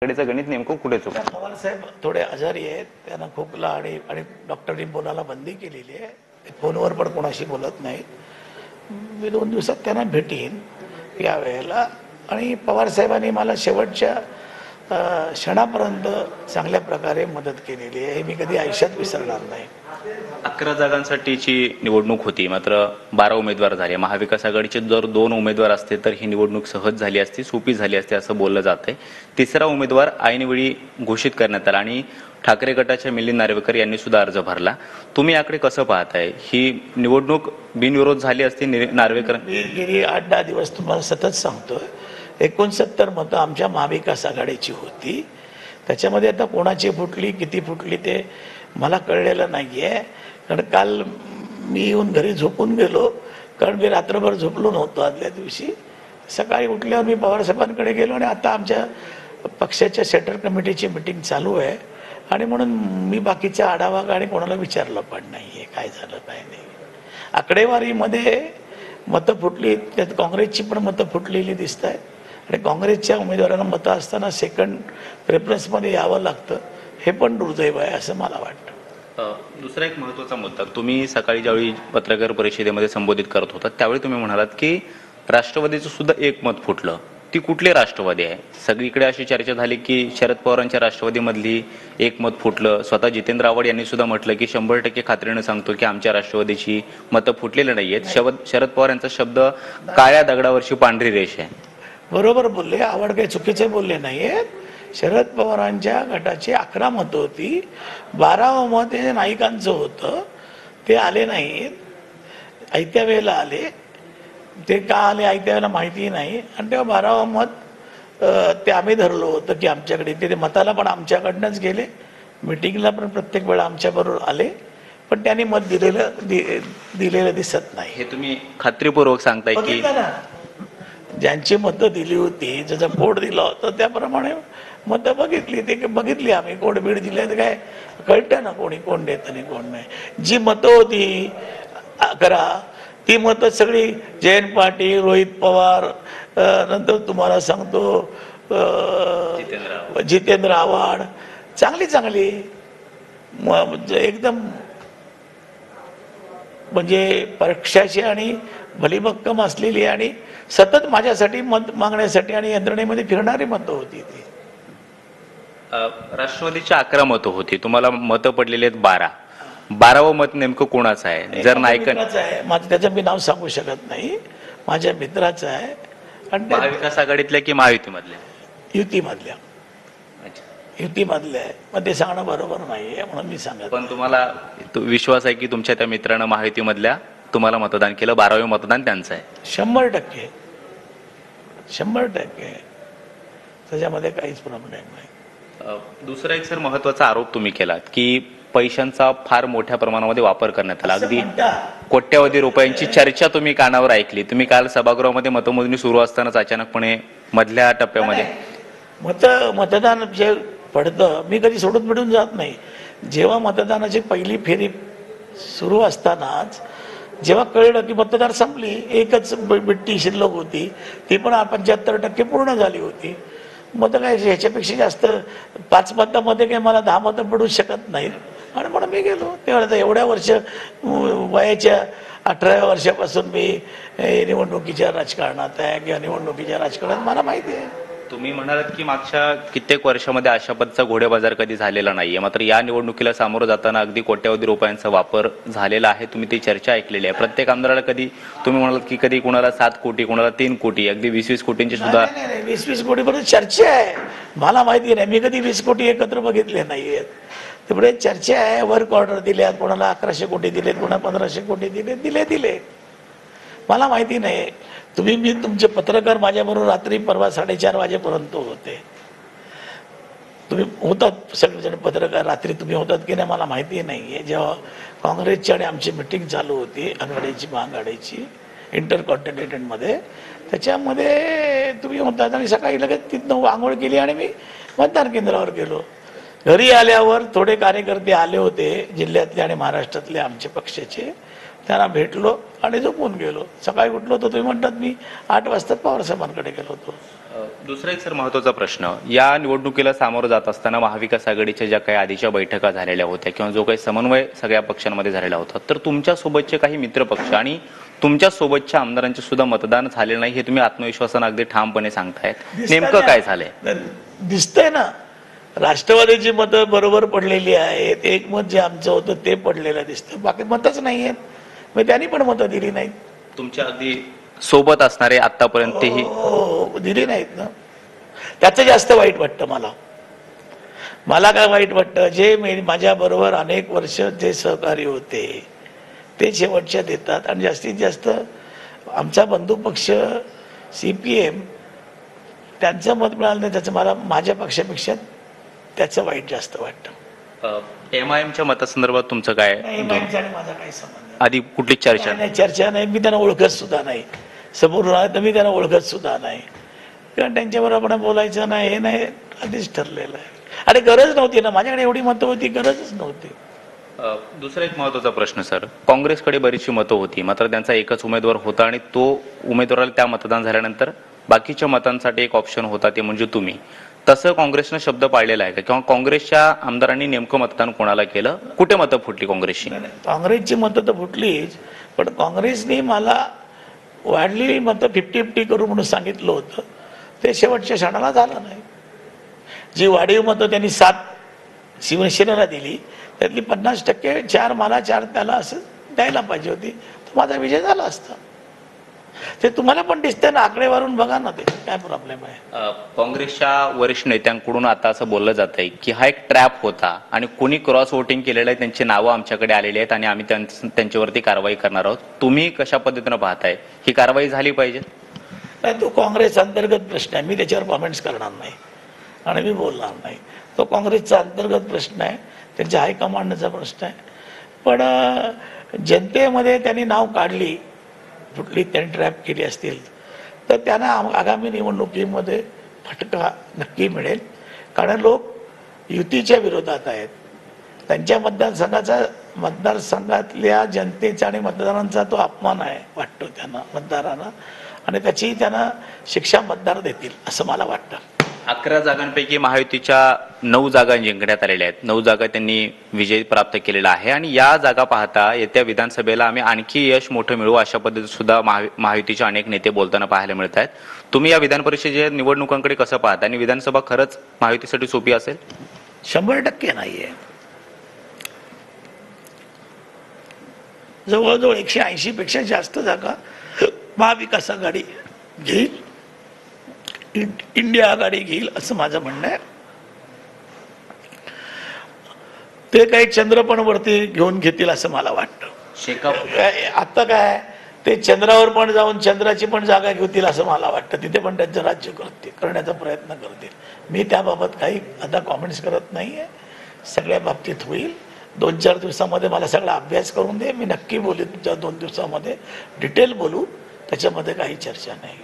आघाडीचं गणित नेमकं कुठे चुकलं? पवार साहेब थोडे आजारी आहेत, त्यांना खोकला आणि डॉक्टरनी बोलायला बंदी केलेली आहे. ते फोनवर पण कोणाशी बोलत नाहीत. मी 2 दिवसात त्यांना भेटीन या वेळेला. आणि पवार साहेबांनी मला शेवटच्या क्षणापर्यंत चांगल्या प्रकारे मदत केलेली आहे, हे मी कधी आयुष्यात विसरणार नाही. 11 जागांसाठीची निवडणूक होती, मात्र 12 उमेदवार झाले. महाविकास आघाडीचे जर 2 उमेदवार असते तर ही निवडणूक सहज झाली असती, सोपी झाली असती असं बोललं जातंय. तिसरा उमेदवार ऐनवेळी घोषित करण्यात आला आणि ठाकरे गटाच्या मिलिंद नार्वेकर यांनी सुद्धा अर्ज भरला. तुम्ही याकडे कसं पाहताय? ही निवडणूक बिनविरोध झाली असती? नार्वेकर गेली 8-10 दिवस तुम्हाला सतत सांगतोय, 69 मतं आमच्या महाविकास आघाडीची होती. त्याच्यामध्ये आता कोणाची फुटली किती फुटली ते मला कळलेलं नाही आहे. कारण काल मी येऊन घरी झोपून गेलो, कारण मी रात्रभर झोपलो नव्हतो. आदल्या दिवशी सकाळी उठल्यावर मी पवारसाहेबांकडे गेलो आणि आता आमच्या पक्षाच्या सेंटर कमिटीची मिटिंग चालू आहे आणि म्हणून मी बाकीचा आढावा आणि कोणाला विचारलं पण नाही आहे काय झालं काय नाही. आकडेवारीमध्ये मतं फुटली, त्यात काँग्रेसची पण मतं फुटलेली दिसत आहेत आणि काँग्रेसच्या उमेदवारांना मतं असताना सेकंड प्रेफरन्समध्ये यावं लागतं, हे पण दुर्दैव आहे असं मला वाटतं. दुसरा एक महत्त्वाचा मुद्दा, तुम्ही सकाळी ज्यावेळी पत्रकार परिषदेमध्ये संबोधित करत होता त्यावेळी तुम्ही म्हणालात की राष्ट्रवादीचं सुद्धा एक मत फुटलं. ती कुठली राष्ट्रवादी आहे? सगळीकडे अशी चर्चा झाली की शरद पवारांच्या राष्ट्रवादीमधली एक मत फुटलं. स्वतः जितेंद्र आव्हाड यांनी सुद्धा म्हटलं की 100% खात्रीनं सांगतो की आमच्या राष्ट्रवादीची मतं फुटलेली नाही आहेत. शरद पवार यांचा शब्द काळ्या दगडावरची पांढरी रेष आहे. बरोबर बोलले, आव्हाड काही चुकीचे बोलले नाहीत. शरद पवारांच्या गटाची 11 मतं होती, 12वं मत हे नाईकांचं होतं, ते आले नाहीत. आयत्या वेळेला आले, ते का आले आयत्या वेळेला माहिती नाही. आणि तेव्हा 12वं मत ते आम्ही धरलं होतं की आमच्याकडे, ते मताला पण आमच्याकडनंच गेले, मिटिंगला पण प्रत्येक वेळा आमच्याबरोबर आले, पण त्यांनी मत दिलेलं दिसत नाही. हे तुम्ही खात्रीपूर्वक सांगताय की ज्यांची मतं दिली होती, ज्याचा कोड दिला होता त्याप्रमाणे मतं बघितली, ते बघितली आम्ही. कोड बीड दिले तर काय कळतं ना कोणी कोण देत आणि कोण नाही. जी मतं होती 11 ती मतं सगळी जयंत पाटील, रोहित पवार, नंतर तुम्हाला सांगतो जितेंद्र आव्हाड, चांगली एकदम म्हणजे पक्षाची आणि भलीभक्कम असलेली आणि सतत माझ्यासाठी मत मागण्यासाठी आणि यंत्रणेमध्ये फिरणारी मतं होती ती. राष्ट्रवादीची 11 मतं होती, तुम्हाला मतं पडलेली आहेत 12. 12वं मत नेमकं कोणाचं आहे? जर नायकांचं आहे, माझं त्याचं मी नाव सांगू शकत नाही, माझ्या मित्राचं आहे. आणि महाविकास आघाडीतल्या की महायुतीमधल्या? युतीमधल्या. युतीमधल्या आहे, मग ते सांगणं बरोबर नाही आहे म्हणून मी सांगत. पण तुम्हाला विश्वास आहे की तुमच्या त्या मित्रानं महायुतीमधल्या तुम्हाला मतदान केलं? 12वे मतदान त्यांचं आहे? 100% त्याच्यामध्ये काहीच प्रॉब्लेम नाही. दुसरा एक सर महत्वाचा आरोप तुम्ही केलात की पैशांचा फार मोठ्या प्रमाणामध्ये वापर करण्यात आला. अगदी कोट्यवधी रुपयांची चर्चा तुम्ही कानावर ऐकली. तुम्ही काल सभागृहामध्ये मतमोजणी सुरू असतानाच अचानकपणे मधल्या टप्प्यामध्ये मतदान जे पडतं, मी कधी सोडून मिळून जात नाही. जेव्हा मतदानाची पहिली फेरी सुरू असतानाच जेव्हा कळलं की मतदार संपली, एकच बिट्टी शिल्लक होती, ती पण 75% पूर्ण झाली होती. मतं काय ह्याच्यापेक्षा जास्त 5 मतामध्ये काय मला 10 मतं पडू शकत नाहीत आणि म्हणून मी गेलो. तेव्हा एवढ्या वर्ष वयाच्या 18व्या वर्षापासून मी निवडणुकीच्या राजकारणात आहे किंवा निवडणुकीच्या राजकारणात मला माहिती आहे. तुम्ही म्हणालात की मागच्या कित्येक वर्षामध्ये अशा पद्धतीचा घोडेबाजार कधी झालेला नाहीये, मात्र या निवडणुकीला सामोरं जाताना अगदी कोट्यवधी रुपयांचा वापर झालेला आहे. तुम्ही ती चर्चा ऐकलेली आहे. प्रत्येक आमदाराला कधी तुम्ही म्हणालात की कधी कुणाला 7 कोटी, कुणाला 3 कोटी, अगदी 20-20 कोटींची सुद्धा 20-20 कोटीपर्यंत चर्चा आहे. मला माहिती नाही, मी कधी 20 कोटी एकत्र बघितले नाहीयेत. तेवढे चर्चा आहे. वर्क ऑर्डर दिल्यात, कोणाला 1100 कोटी दिलेत, कोणाला 1500 कोटी दिले. मला माहिती नाही. मी तुमचे पत्रकार माझ्याबरोबर रात्री परवा 4:30 वाजेपर्यंत होते. तुम्ही होतात सगळेजण पत्रकार, रात्री तुम्ही होतात की नाही मला माहिती नाही आहे. जेव्हा काँग्रेसची आणि आमची मिटिंग चालू होती आघाडीची महाआघाडीची इंटरकॉन्टिनेंटलमध्ये, त्याच्यामध्ये तुम्ही होतात आणि सकाळी लगेच तिथनं आंघोळ केली आणि मी मतदान केंद्रावर गेलो. घरी आल्यावर थोडे कार्यकर्ते आले होते जिल्ह्यातले आणि महाराष्ट्रातले आमच्या पक्षाचे, त्यांना भेटलो आणि झोपून गेलो. सकाळी उठलो तर तुम्ही म्हणतात मी 8 वाजता पवारसाहेबांकडे गेलो होतो. दुसरा एक सर महत्वाचा प्रश्न, या निवडणुकीला सामोरं जात असताना महाविकास आघाडीच्या ज्या काही आधीच्या बैठका झालेल्या होत्या किंवा जो काही समन्वय सगळ्या पक्षांमध्ये झालेला होता, तर तुमच्या सोबतचे काही मित्र पक्ष आणि तुमच्या सोबतच्या आमदारांचे सुद्धा मतदान झाले नाही, हे तुम्ही आत्मविश्वासानं अगदी ठामपणे सांगतायत. नेमकं काय झालंय? दिसतंय ना, राष्ट्रवादीची मतं बरोबर पडलेली आहेत. एक मत जे आमचं होतं ते पडलेलं दिसतं, बाकी मतच नाही आहेत. मग त्यांनी पण मतं दिली नाहीत. तुमच्या अगदी सोबत असणारे आतापर्यंत तेही दिली नाहीत ना. त्याचं जास्त वाईट वाटतं मला काय वाईट वाटतं, जे माझ्या बरोबर अनेक वर्ष जे सहकारी होते ते शेवटच्या देतात आणि जास्तीत जास्त आमचा बंधू पक्ष CPM त्यांचं मत मिळालं नाही, त्याचं मला माझ्या पक्षापेक्षा त्याचं वाईट जास्त वाटतं. MIMच्या मतासंदर्भात तुमचं काय? MIMचा आणि माझा काही संबंध नाही. आधी कुठली चर्चा नाही, चर्चा नाही. मी त्यांना ओळखत सुद्धा नाही. समोर राहत मी त्यांना ओळखत सुद्धा नाही, कारण त्यांच्याबरोबर आपण बोलायचं नाही, हे नाही, आधीच ठरलेलं आहे. आणि गरज नव्हती ना, माझ्याकडे एवढी मतं होती, गरजच नव्हती. दुसरा एक महत्वाचा प्रश्न सर, काँग्रेसकडे बरीचशी मतं होती, मात्र त्यांचा एकच उमेदवार होता आणि तो उमेदवाराला त्या मतदान झाल्यानंतर बाकीच्या मतांसाठी एक ऑप्शन होता, ते म्हणजे तुम्ही. तसं काँग्रेसनं शब्द पाळलेला आहे का, किंवा काँग्रेसच्या आमदारांनी नेमकं मतदान कोणाला केलं, कुठे मतं फुटली काँग्रेसची? काँग्रेसची मतं तर फुटलीच, पण काँग्रेसने मला वाढलेली मतं 50-50 करू म्हणून सांगितलं होतं, ते शेवटच्या क्षणाला झालं नाही. जी वाढीव मतं त्यांनी 7 शिवसेनेला दिली, त्यातली 50% 4 मला 4 त्याला असं द्यायला पाहिजे होती, तर माझा विजय झाला असता. ते तुम्हाला पण दिसतंय ना, आकडेवारून बघा ना, ते काय प्रॉब्लेम आहे. काँग्रेसच्या वरिष्ठ नेत्यांकडून आता असं बोललं जात आहे की हा एक ट्रॅप होता आणि कोणी क्रॉस वोटिंग केलेलं आहे, त्यांची नावं आमच्याकडे आलेली आहेत आणि आम्ही त्यांच्यावरती कारवाई करणार आहोत. तुम्ही कशा पद्धतीनं पाहताय, ही कारवाई झाली पाहिजे? नाही, तो काँग्रेस अंतर्गत प्रश्न आहे, मी त्याच्यावर कॉमेंट्स करणार नाही आणि मी बोलणार नाही. तो काँग्रेसचा अंतर्गत प्रश्न आहे, त्यांच्या हायकमांडचा प्रश्न आहे. पण जनतेमध्ये त्यांनी नाव काढली, कुठली त्यांनी ट्रॅप केली असतील, तर त्यांना आगामी निवडणुकीमध्ये फटका नक्की मिळेल. कारण लोक युतीच्या विरोधात आहेत. त्यांच्या मतदारसंघातल्या जनतेचा आणि मतदारांचा तो अपमान आहे वाटतो त्यांना, मतदारांना, आणि त्याची त्यांना शिक्षा मतदार देतील असं मला वाटतं. 11 जागांपैकी महायुतीच्या 9 जागा जिंकण्यात आलेल्या आहेत. 9 जागा त्यांनी विजय प्राप्त केलेला आहे आणि या जागा पाहता येत्या विधानसभेला आम्ही आणखी यश मोठं मिळवू अशा पद्धतीत सुद्धा महायुतीचे अनेक नेते बोलताना पाहायला मिळत आहेत. तुम्ही या विधान परिषदेच्या निवडणुकांकडे कसं पाहता आणि विधानसभा खरंच महायुतीसाठी सोपी असेल? 100% नाहीये. जवळजवळ 180 पेक्षा जास्त जागा महाविकास आघाडी घेईल, इंडिया आघाडी घेईल असं माझं म्हणणं आहे. ते काही चंद्रपण वरती घेऊन घेतील असं मला वाटतं. आता काय ते चंद्रावर पण जाऊन चंद्राची पण जागा घेतील असं मला वाटतं. तिथे पण त्यांचं राज्य करण्याचा प्रयत्न करतील. मी त्याबाबत काही आता कॉमेंट्स करत नाहीये. सगळ्या बाबतीत होईल. 2-4 दिवसामध्ये मला सगळा अभ्यास करून दे, मी नक्की बोलेन. 2 दिवसामध्ये डिटेल बोलू, त्याच्यामध्ये काही चर्चा नाही.